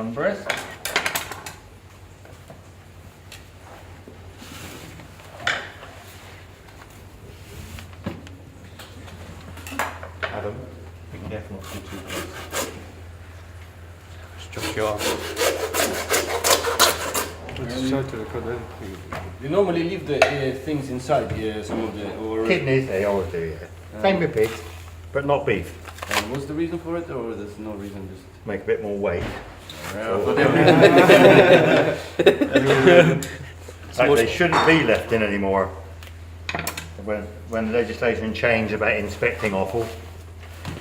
one first. Adam, you can definitely do 2 plates. Just you off. You normally leave the things inside, some of the... Or, Kidneys, they always do, yeah. Same with pigs, but not beef. and what's the reason for it, or there's no reason, just... Make a bit more weight. Like they shouldn't be left in anymore. When the legislation changed about inspecting offal,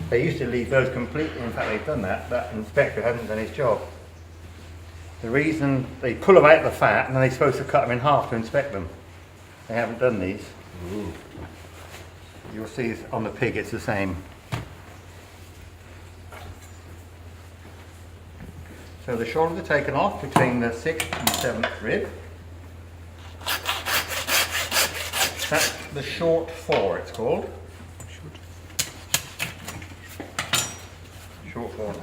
they used to leave those completely. In fact, they've done that. That inspector hasn't done his job. The reason they pull them out of the fat, and then they're supposed to cut them in half to inspect them. They haven't done these. Ooh. You'll see on the pig it's the same. So the shoulders are taken off between the 6th and 7th rib. That's the short 4, it's called. Short 4.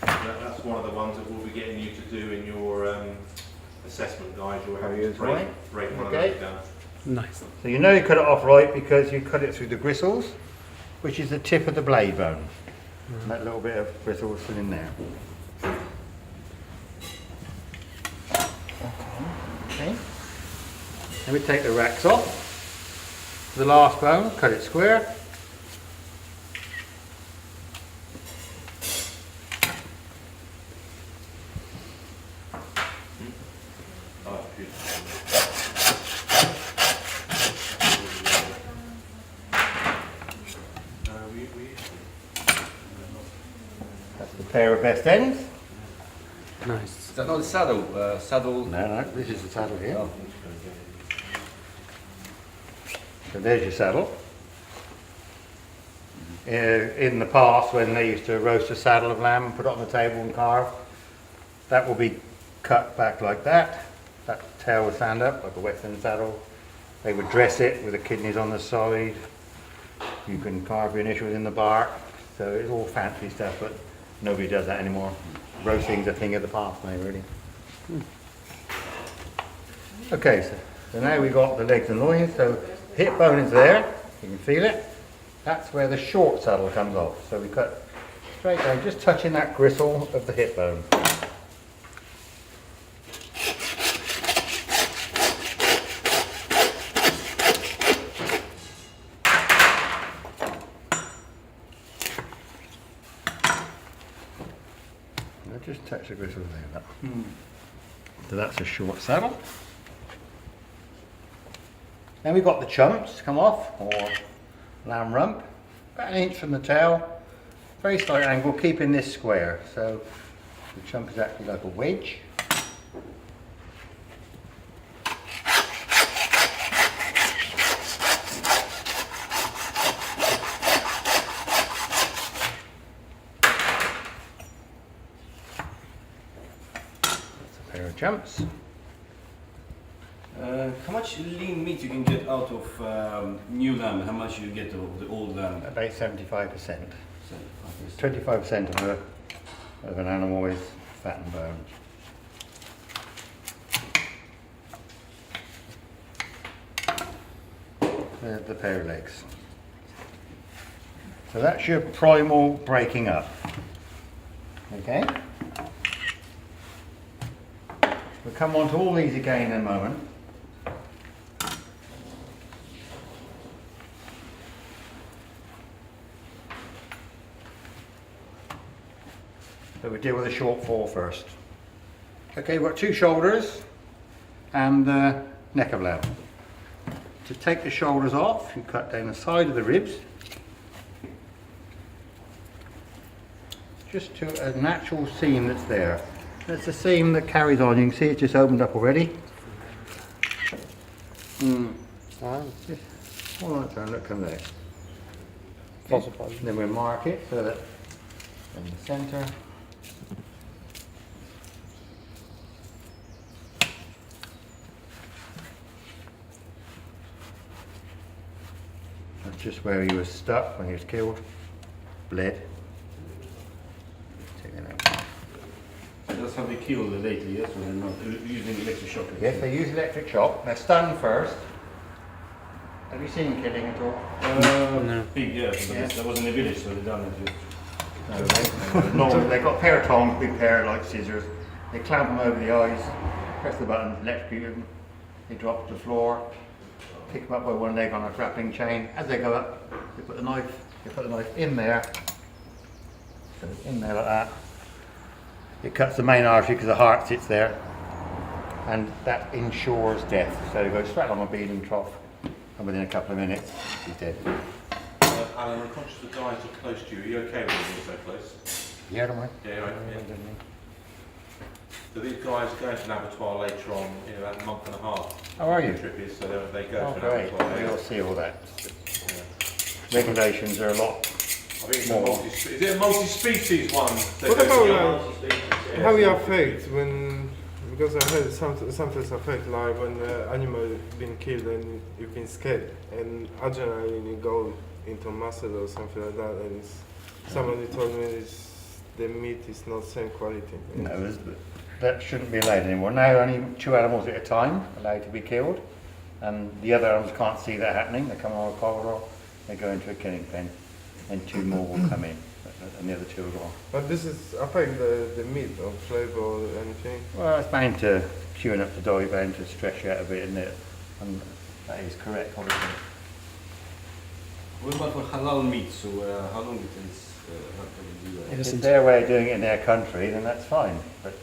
That's one of the ones that we'll be getting you to do in your assessment guide. You'll have to Use right. break one Okay. of those down. Nice. So you know you cut it off right because you cut it through the gristles, which is the tip of the blade bone. And that little bit of bristles still in there. Okay. Then we take the racks off. The last bone, cut it square. Oh, beautiful. That's the pair of best ends. Nice. Is that not the saddle? Saddle... No, this is the saddle here. Oh. So there's your saddle. In the past, when they used to roast a saddle of lamb and put it on the table and carve, that will be cut back like that. That tail would stand up like a Western saddle. They would dress it with the kidneys on the side. You can carve your initials in the bark. So it's all fancy stuff, but nobody does that anymore. Roasting's a thing of the past now, really. Okay, so now we've got the legs and loins. So hip bone is there, you can feel it. That's where the short saddle comes off. So we cut straight down, just touching that gristle of the hip bone. Now just touch the gristle there. So that's a short saddle. Then we've got the chumps come off, or lamb rump, about 1 inch from the tail, very slight angle, keeping this square. So the chump is actually like a wedge. That's a pair of chumps. How much lean meat you can get out of new lamb? How much you get of the old lamb? About 75%. 25% of an animal is fat and bone. The pair of legs. So that's your primal breaking up. Okay? We'll come on to all these again in a moment. So we deal with the short 4 first. Okay, we've got 2 shoulders and the neck of lamb. To take the shoulders off, you cut down the side of the ribs, just to a natural seam that's there. That's a seam that carries on. You can see it's just opened up already. Just hold on, turn, look, come there. Then we'll mark it so that in the centre. That's just where he was stuck when he was killed, bled. killed lately, yes, or they're not using electric shock? Yes, they use electric shock. They're stunned first. Have you seen killing at all? No. Pig, yes, but Yeah. that was in the village, so they done it. No, they've got a pair of tongs, big pair like scissors. They clamp them over the eyes, press the button, electrocute them. They drop to the floor, pick them up by one leg on a grappling chain. As they go up, they put the knife in there, in there like that. It cuts the main artery because the heart sits there, and that ensures death. So they go straight on a bleeding trough, and within a couple of minutes, he's dead. Alan, I'm conscious the guys are close to you. Are you okay with being so close? Yeah, don't worry. Yeah, right. Yeah. So these guys are going to an abattoir later on in about a month and a half. How are you? The trip is, so they go Oh, to an great. abattoir. We'll see all that. Yeah. Regulations are a lot. I think it's More. is it a multi-species one? that What goes about beyond- how you affect when, because I heard sometimes affect like when the animal been killed and you've been scared and adrenaline go into muscle or something like that, and somebody told me the meat is not same quality. No, that shouldn't be allowed anymore. Now only 2 animals at a time allowed to be killed, and the other animals can't see that happening. They come on a corridor, they go into a killing pen, and 2 more will come in, and the other 2 are gone. But this is affect the meat or flavor or anything. Well, it's bound to queuing up to die, bound to stress you out a bit, isn't it? And that is correct, obviously. What about for halal meat? So how long it is? How can we do that? If it's their way of doing it in their country, then that's fine. But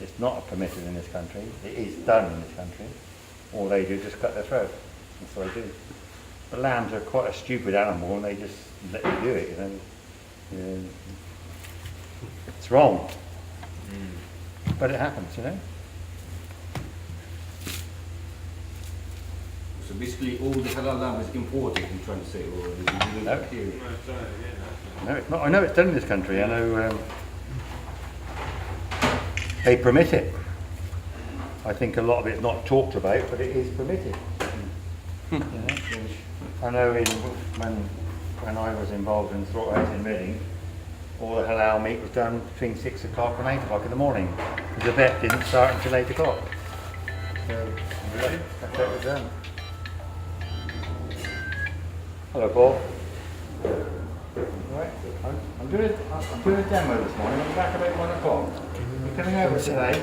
it's not permitted in this country. It is done in this country. All they do is just cut their throat. That's what they do. But lambs are quite a stupid animal, and they just let you do it. You know, Yeah. It's wrong, but it happens. You know. So basically, all the halal lamb is imported. You're trying to say, or is it No. No, it's done, yeah, No, it's not. I know it's done in this country. I know they permit it. I think a lot of it's not talked about, but it is permitted. You know? I know when I was involved in slaughterhouse in Reading, all the halal meat was done between 6 o'clock and 8 o'clock in the morning. The vet didn't start until 8 o'clock. So that's how it was done. Hello, Paul. Right. I'm doing a demo this morning. I'm back about 1 o'clock. You're coming over today.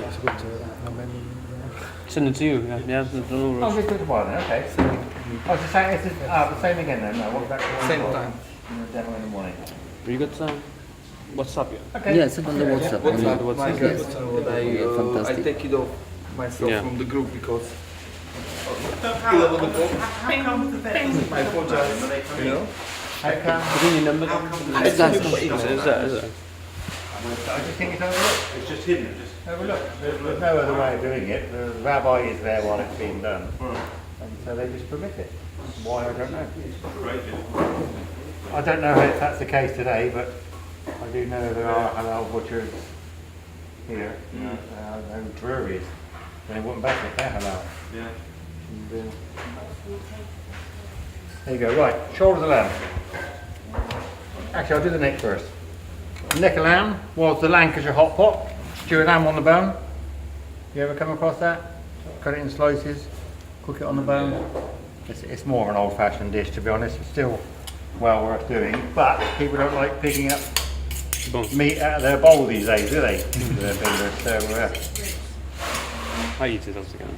Send it to you, yeah. Yeah, no I'll rush. just do it tomorrow then, okay. Oh, it's the same, the same again then, no, what's that? Same time. Demo in the morning. You got WhatsApp, yeah? Okay. Yeah, send on the WhatsApp. What's that? I mean, What's my that? guest, I fantastic. take it off myself Yeah. from the group because How come the vets? I apologize. You know. How come? Put in your number. It's that. Is that? I just think it's overlooked. It's just hidden. Just Overlooked. There's no other way of doing it. The rabbi is there while it's being done. And so they just permit it. Why, I don't know. great. I don't know if that's the case today, but I do know there are halal butchers here, and breweries. They wouldn't back it, they're halal. Yeah. And, there you go, right, shoulder of the lamb. Actually, I'll do the neck first. The neck of lamb was the Lancashire hot pot, stew a lamb on the bone. You ever come across that? Cut it in slices, cook it on the bone. It's more of an old-fashioned dish, to be honest. It's still well worth doing, but people don't like picking up Boom. meat out of their bowl these days, do they? With their fingers. I eat it once again.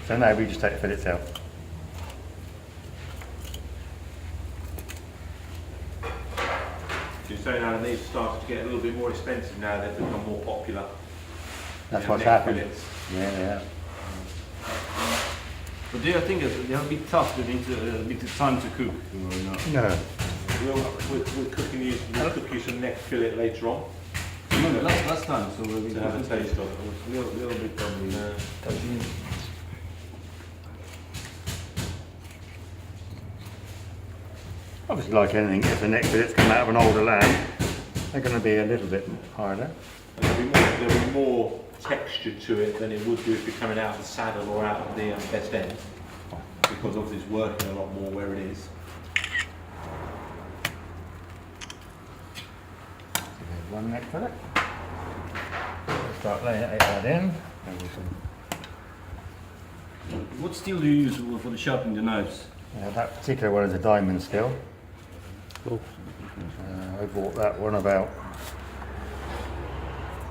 So now we just take the fillet itself. You're saying now these started to get a little bit more expensive now. They've become more popular. That's Yeah, what's neck happened. fillets. Yeah. But they, I think they have a bit tough. They need a bit of time to cook. You know, No. We're cooking you. We'll cook you some neck fillet later on no, last time, so we to have a taste of it. little bit on the. Obviously, like anything, if the neck fillets come out of an older lamb, they're going to be a little bit harder. And there'll be more texture to it than it would do if you're coming out of the saddle or out of the best end, because obviously it's working a lot more where it is. One neck fillet. start laying that in. What steel do you use for the sharpening the knives? That particular one is a diamond steel. Oh. I bought that one about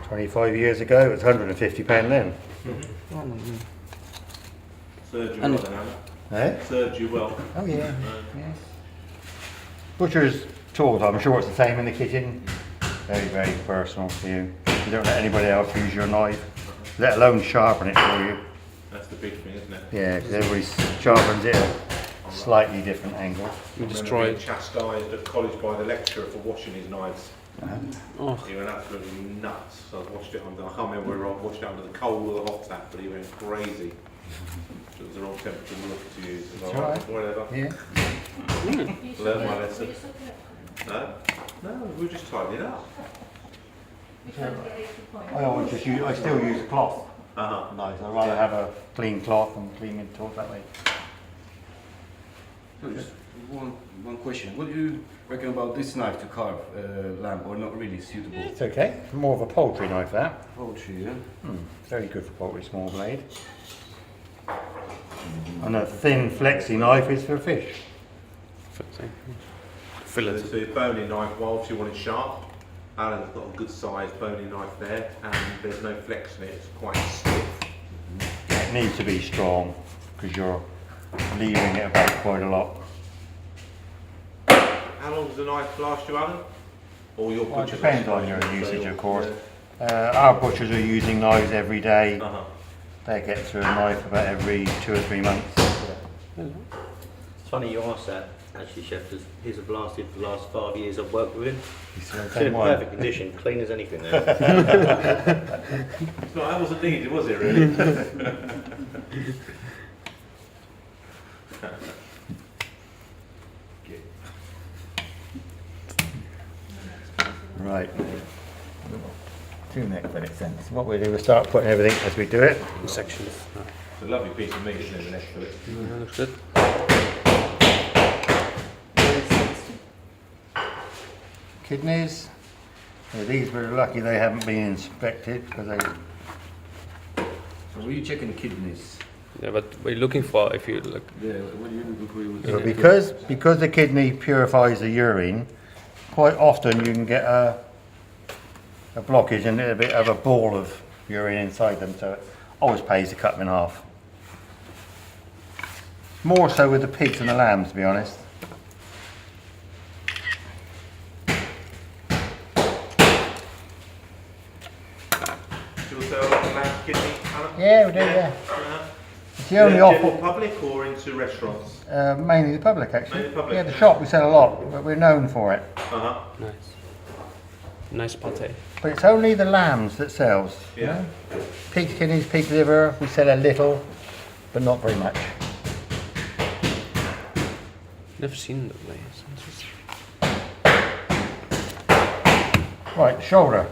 25 years ago. It was £150 then. Served you And- well then, Alan. Eh? Served you well. Oh yeah. Yes. Butcher's tools, I'm sure it's the same in the kitchen. Very, very personal to you. You don't let anybody else use your knife, let alone sharpen it for you. That's the big thing, isn't it? Yeah, because everybody sharpens it at a slightly different angle. You I remember destroy being it. chastised at college by the lecturer for washing his knives. Oh, He went absolutely nuts. So I washed it under, I can't remember whether I washed it under the coal or the hot tap, but he went crazy. It was the wrong temperature to use. I was like, It's whatever. Yeah. Learned my lesson. No? No, we were just tidying it up. I always just use, I still use a cloth Uh-huh. knife. I'd rather have a clean cloth and clean it tools that way. So just one question. What do you reckon about this knife to carve lamb, or not really suitable? It's okay. More of a poultry knife that. Poultry, yeah. Very good for poultry, small blade. And a thin flexi knife is for fish. fillet. So your boning knife, well, obviously you want it sharp. Alan's got a good sized boning knife there, and there's no flex in it, it's quite stiff. It needs to be strong because you're leaving it about quite a lot. How long does the knife last you, Alan? Or your Well, it butcher's depends knife? on your So usage, your- of course. Our butchers are using knives every day. Uh-huh. They get through a knife about every 2 or 3 months. It's funny you asked that, actually, Chef, because his have lasted for the last 5 years I've worked with him. It's the It's same in one. perfect condition, clean as anything there. No, that wasn't needed, was it really? Right. 2 neck minutes then. So what we do, we start putting everything as we do it. In sections. No. It's a lovely piece of meat, isn't it, the neck fillet? Yeah, looks good. Kidneys. These we're lucky they haven't been inspected because they. So what are you checking kidneys? Yeah, but what are you looking for if you look? Yeah, what are you looking for? Well, because the kidney purifies the urine, quite often you can get a blockage and a bit of a ball of urine inside them, so it always pays to cut them in half. More so with the pigs and the lambs, to be honest. Do you sell lamb kidney, Alan? Yeah, we do, yeah. Uh-huh. It's the only General offer, public or into restaurants? mainly the public actually. Mainly the public. Yeah, the shop we sell a lot, but we're known for it. Uh-huh. Nice. Nice pate. But it's only the lambs that sells. you Yeah. know. Pig kidneys, pig liver, we sell a little, but not very much. Never seen that way. Sounds just- Right, the shoulder.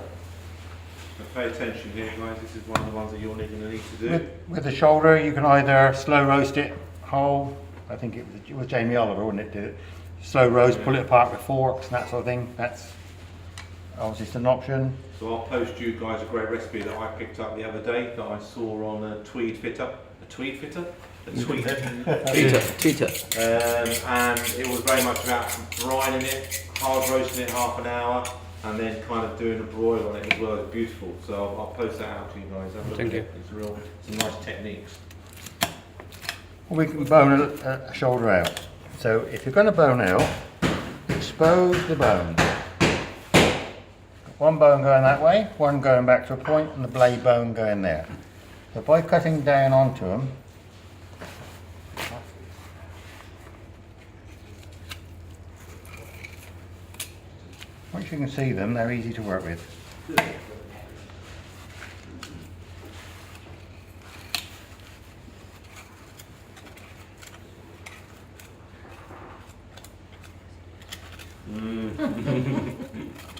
So pay attention here, guys. This is one of the ones that you're going to need to do. With the shoulder, you can either slow roast it whole. I think it was Jamie Oliver, wouldn't it? Did it? Slow roast, pull it apart with forks and that sort of thing. That's obviously just an option. So I'll post you guys a great recipe that I picked up the other day that I saw on a Tweed Fitter. A Tweed Fitter? A Tweed. Tita. And it was very much about brining it, hard roasting it half an hour, and then kind of doing a broil on it as well. It's beautiful. So I'll post that out to you guys. Have a look Thank at you. it. It's some nice techniques. We can bone a shoulder out. So if you're going to bone out, expose the bone. One bone going that way, one going back to a point, and the blade bone going there. So by cutting down onto them, once you can see them, they're easy to work with.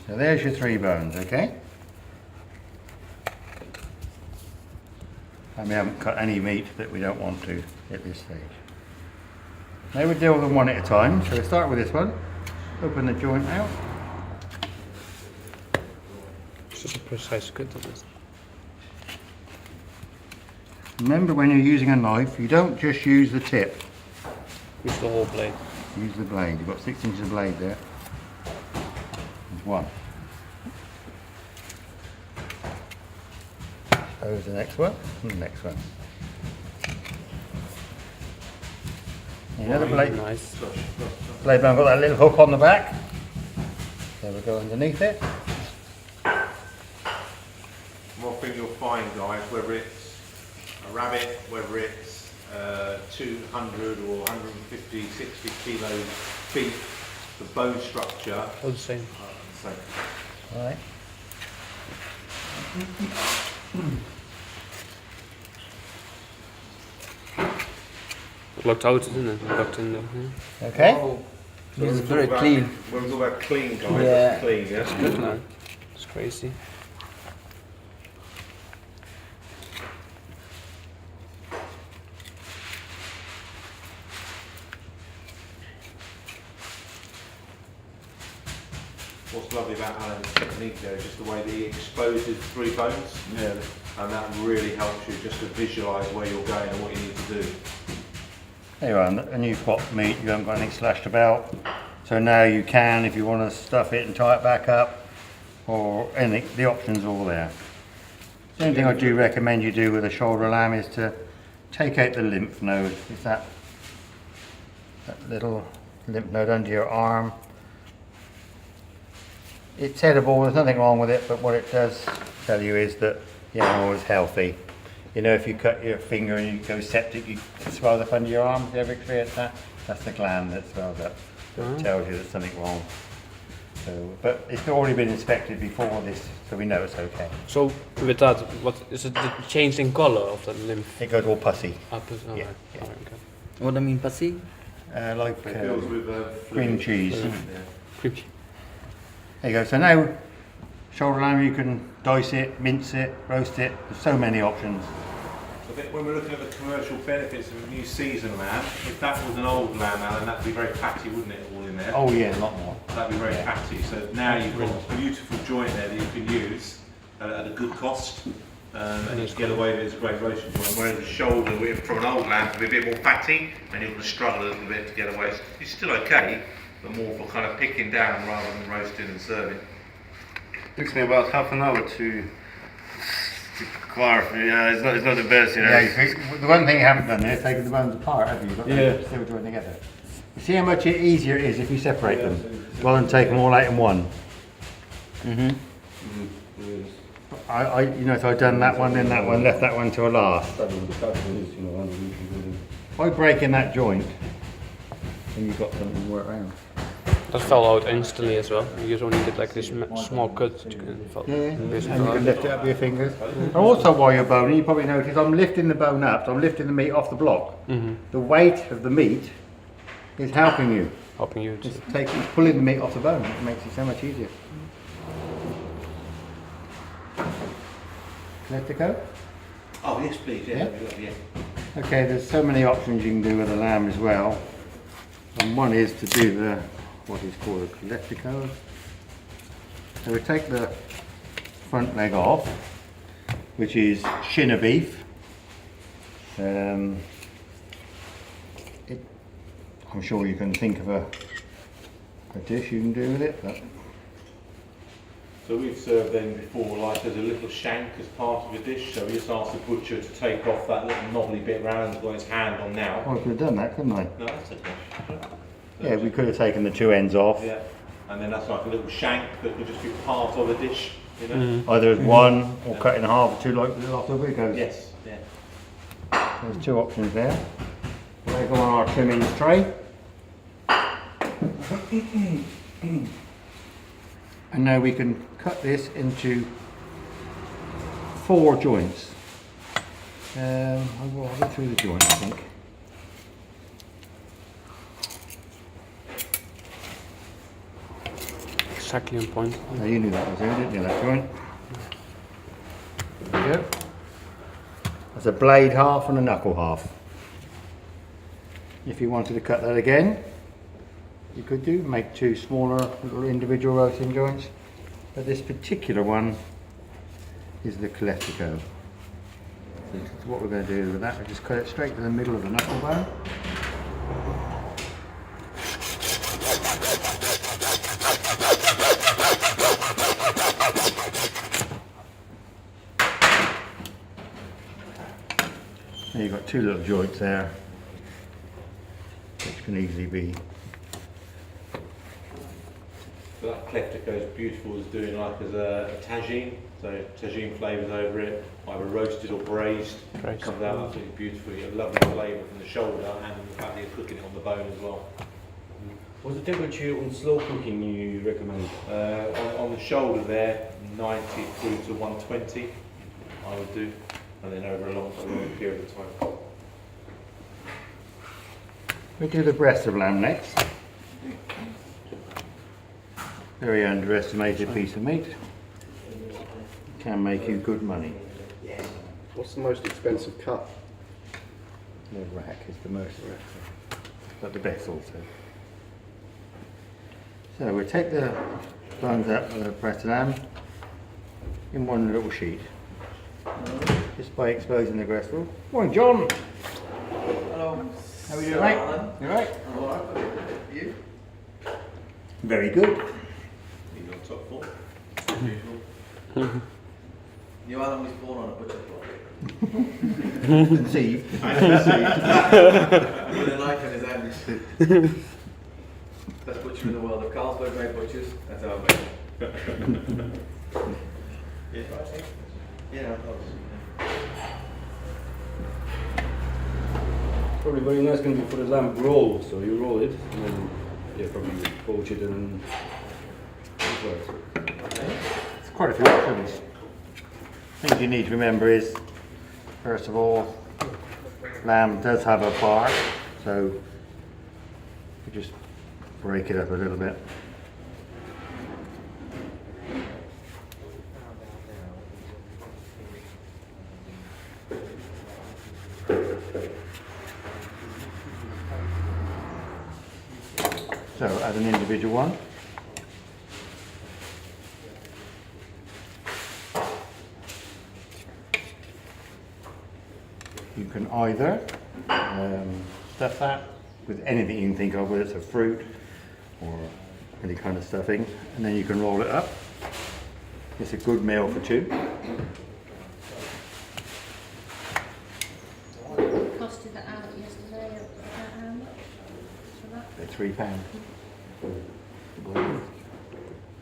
So there's your 3 bones, okay? And we haven't cut any meat that we don't want to at this stage. Now we deal with them one at a time. So we start with this one. Open the joint out. It's just a precise cut of this. Remember when you're using a knife, you don't just use the tip, Use the whole blade. use the blade. You've got 6 inches of blade there. There's one. Over the next one, and the next one. Another blade. Nice. Blade bone got that little hook on the back. There we go underneath it. One thing you'll find, guys, whether it's a rabbit, whether it's 200 or 150, 60 kilo beef, the bone structure All the same. are the same. All right. Locked out, isn't it? Locked in there. Yeah. Okay. So It's when we very talk about- clean. When we talk about clean, guys, Yeah. that's clean, yeah? Good man. It's crazy. What's lovely about Alan's technique there is just the way that he exposes 3 bones, Yeah. and that really helps you just to visualise where you're going and what you need to do. There you are, and you've got meat, you haven't got anything slashed about. So now you can, if you want to stuff it and tie it back up, or anything, the option's all there. The only thing I do recommend you do with a shoulder lamb is to take out the lymph node. It's that little lymph node under your arm. It's edible, there's nothing wrong with it, but what it does tell you is that the animal is healthy. You know, if you cut your finger and you go septic, it swells up under your arm. Have you ever experienced that? That's the gland that swells up. That tells you there's something wrong. So, but it's already been inspected before this, so we know it's okay. So with that, what is it? The change in color of the lymph? It goes all pussy, Up is Yeah, yeah. Alright, okay. What I mean, pussy? like It fills with cream fluid. cheese. Yeah. Creepy. There you go. So now, shoulder lamb, you can dice it, mince it, roast it. There's so many options. I think when we're looking at the commercial benefits of a new season lamb, if that was an old lamb, Alan, that'd be very fatty, wouldn't it, all in there? Oh yeah, a lot more. That'd be very fatty. So now you've got a beautiful joint there that you can use at a good cost, and you can get away with it as a great roasting joint. Whereas the shoulder from an old lamb can be a bit more fatty, and you're going to struggle a little bit to get away. It's still okay, but more for kind of picking down rather than roasting and serving. Takes me about half an hour to carve. Yeah, it's not the best, you know. Yeah, the one thing you haven't done there is taken the bones apart, have you? You've got Yeah. them still joined together. You see how much easier it is if you separate them, rather than take them all out in one. Mm-hmm. You know, so I've done that one, then that one, left that one till last. By breaking that joint, then you've got something to work around. That fell out instantly as well. You just only did like this small cut. You can fall. Yeah, and you Basically. can lift it up with your fingers. And also while you're boning, you probably notice I'm lifting the bone up, so I'm lifting the meat off the block. Mm-hmm. The weight of the meat is helping you. Helping you. It's pulling the meat off the bone. It makes it so much easier. Let it go. Oh yes, please. Yeah. Yeah. Okay, there's so many options you can do with a lamb as well. And one is to do the, what is called a collectico. So we take the front leg off, which is shin of beef. I'm sure you can think of a dish you can do with it. But So we've served them before, like as a little shank as part of a dish. So we just asked the butcher to take off that little knobbly bit Alan's got his hand on now. I could have done that, couldn't I? No, that's okay. Yeah, we could have taken the two ends off, Yeah, and then that's like a little shank that could just be part of a dish, you know? either as one or cut in half or two like the last over it goes. Yes, yeah. There's two options there. They go on our trimmings tray. And now we can cut this into 4 joints. I'll go through the joint, I think. Exactly on point. Now you knew that was there, didn't you, that joint? There we go. That's a blade half and a knuckle half. If you wanted to cut that again, you could do, make 2 smaller little individual roasting joints. But this particular one is the Coletico. So what we're going to do with that, we just cut it straight to the middle of the knuckle bone. And you've got two little joints there, which can easily be. So that cleft that goes beautiful is doing like as a tagine, so tagine flavours over it, either roasted or braised. Braised. Comes out absolutely beautiful. You get a lovely flavour from the shoulder and the fact that you're cooking it on the bone as well. What's the temperature on slow cooking you recommend? On the shoulder there, 90 through to 120, I would do, and then over a long period of time. We do the breast of lamb next. Very underestimated piece of meat. Can make you good money. What's the most expensive cut? The rack is the most, but the best also. So we take the bones out of the breast of lamb in one little sheet, just by exposing the gristle. Morning, John. Hello. How are you doing, mate? You alright? I'm alright. You? Very good. You got top form. New Alan was born on a butcher block. Conceived. With a knife in his hand. Best butcher in the world. If Carlsberg made butchers, that's how I made it. Yeah. Probably very nice going to be for the lamb roll. So you roll it and then probably poach it and It's quite a few options. Things you need to remember is, first of all, lamb does have a bar, so you just break it up a little bit. So add an individual one. You can either stuff that with anything you can think of, whether it's a fruit or any kind of stuffing, and then you can roll it up. It's a good meal for two. Costed that out yesterday at how much? For that? They're £3.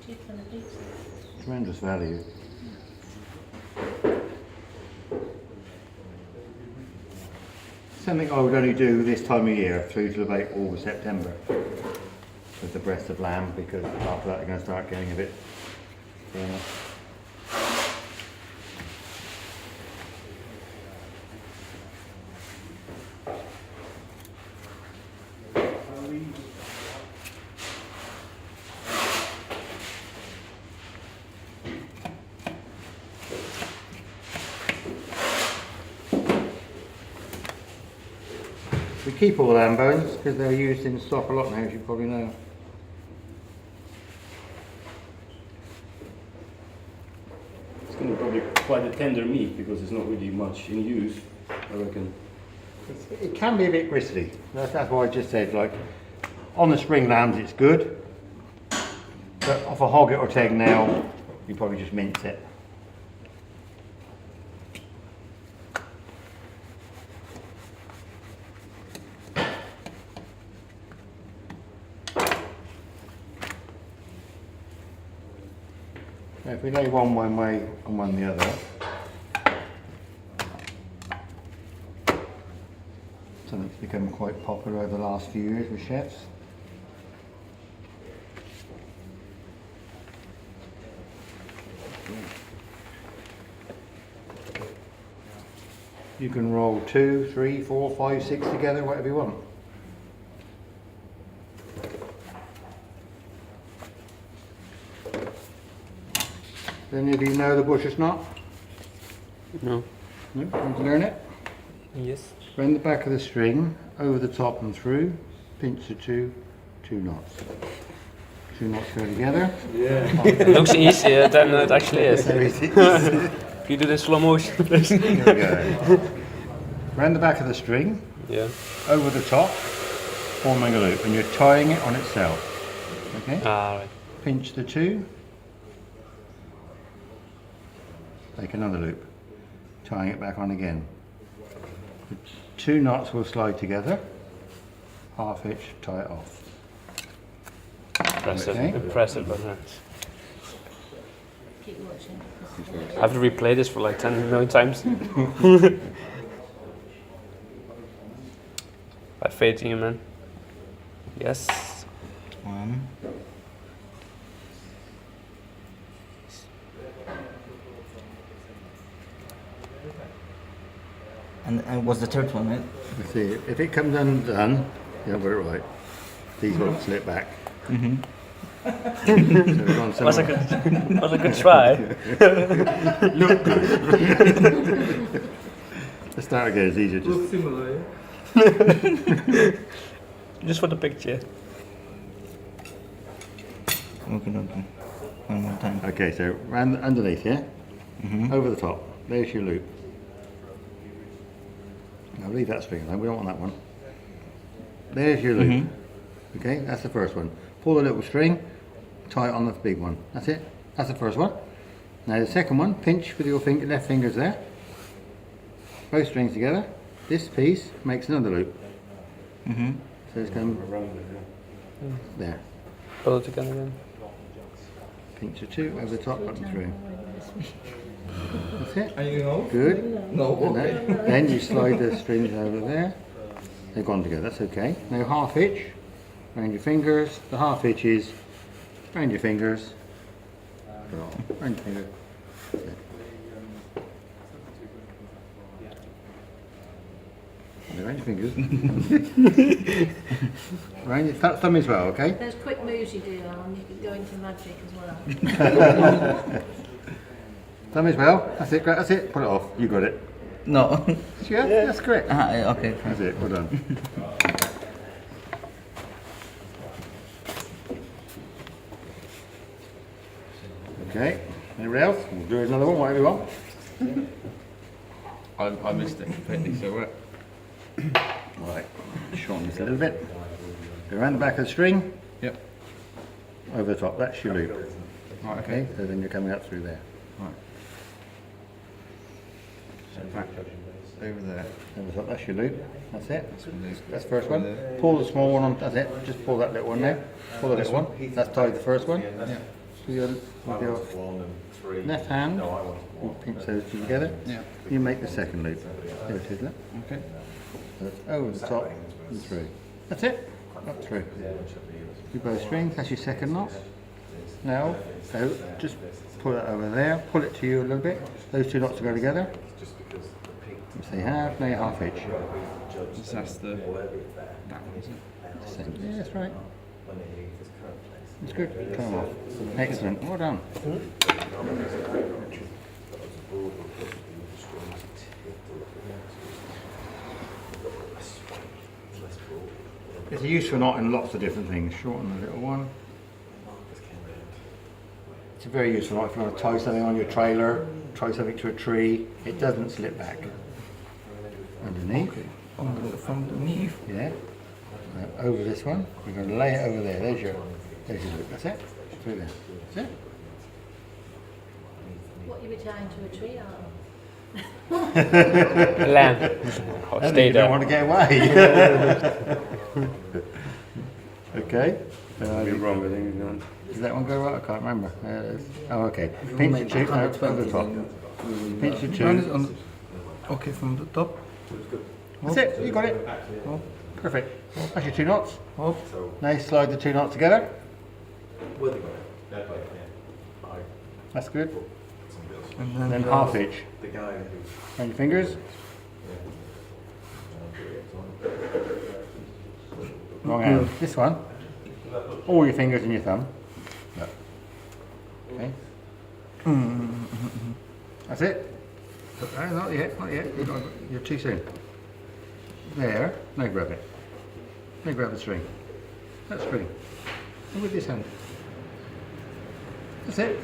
Cheaper than a pizza. Tremendous value. Something I would only do this time of year through to about August, September with the breast of lamb, because after that they're going to start getting a bit thinner. We keep all lamb bones because they're used in stock a lot now, as you probably know. it's going to be probably quite a tender meat because it's not really much in use, I reckon. It can be a bit gristly. That's why I just said, like, on the spring lambs it's good, but off a hogget or teg now, you probably just mince it. Now, if we lay one way and one the other, something's become quite popular over the last few years with chefs. You can roll 2, 3, 4, 5, 6 together, whatever you want. Any of you know the butcher's knot? No. No? Want to learn it? Yes. Round the back of the string, over the top and through, pinch the two knots. 2 knots go together. Yeah. It looks easier than it actually is. So easy. If you do the slow motion, please. Here we go. Round the back of the string, Yeah. over the top, forming a loop, and you're tying it on itself. Okay? Ah, right. Pinch the two, make another loop, tying it back on again. The two knots will slide together, half hitch, tie it off. Impressive. Okay. Impressive, but Keep watching. I have to replay this for like 10 million times. I fade to you, man. Yes. One. And what's the third one, right? You see, if it comes undone, you haven't got it right. These won't slip back. Mm-hmm. So we've gone some Was a good try. Let's start again, it's easier. Just Looks similar, yeah? Just for the picture. Okay. One more time. okay, so round underneath, yeah? Mm-hmm. Over the top. There's your loop. Now leave that string alone, we don't want that one. There's your loop. Mm-hmm. Okay, that's the first one. Pull the little string, tie it on the big one. That's it. That's the first one. Now the second one, pinch with your left fingers there. Both strings together. This piece makes another loop. Mm-hmm. So it's going there. Pull it together again. Pinch the two over the top, up and through. That's it. And you know? Good. No, And okay. then you slide the strings over there. They've gone together, that's okay. Now half hitch, round your fingers. The half hitch is round your fingers. Round your fingers. Okay. Round your fingers. Round your thumb as well, okay? Those quick moves you do, Alan, you could go into magic as well. Thumb as well. That's it, great. That's it. Put it off. You got it. No. Yeah, that's correct. Okay. That's it. Well done. Okay. Anybody else? We'll do another one, whatever you want. I missed it completely, so what? Right. Shorten this a little bit. Go around the back of the string. Yep. Over the top. That's your loop. Right, Okay. So then you're coming up through there. Right. So back over there. Over the top. That's your loop. That's it. Loop. That's the first one. Pull the small one on. That's it. Just pull that little one there. Pull the little one. That's tied the first one. Yeah. With your left hand, you pinch those two together. Yeah. You make the second loop. There it is, look. Okay. So it's over the top and through. That's it. Up through. Do both strings. That's your second knot. Now, so just pull it over there. Pull it to you a little bit. Those two knots go together. Yes, they have. Now your half hitch. So that's that one, is it? Same. Yeah, that's right. It's good. Come on. Excellent. Well done. It's a useful knot in lots of different things. Shorten the little one. It's a very useful knot if you want to tie something on your trailer, tie something to a tree. It doesn't slip back. Underneath. From underneath. Yeah. Now over this one. We're going to lay it over there. There's your loop. That's it. Through there. That's it. What you be tying to a tree, Alan? Lamb. Oh, I stay think you don't there. want to get away. Okay. wrong, I think. Does that one go right? I can't remember. There it is. Oh, okay. Pinch the two over the top. Pinch the two. Okay, from the top. That's it. You got it. Perfect. That's your two knots. Now slide the two knots together. That's good. And then half hitch. And your fingers. Wrong hand. This one. All your fingers and your thumb. Look. Okay. That's it. No, not yet, not yet. You're too soon. There. Now grab it. Now grab the string. That string. And with this hand. That's it.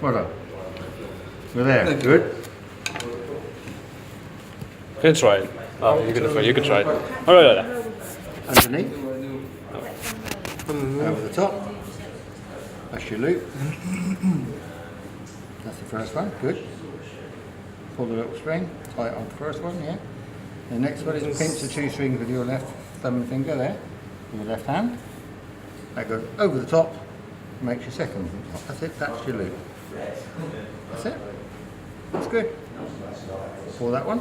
Well done. We're there, good. Can try it. Oh, you can try it. Oh, right. Underneath. Over the top. That's your loop. That's the first one, good. Pull the little string, tie it on the first one, yeah. The next one is pinch the two strings with your left thumb and finger there, with your left hand. That goes over the top, makes your second one. That's it, that's your loop. That's it. That's good. Pull that one.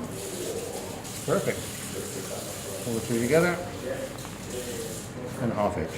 Perfect. Pull the two together. And half hitch.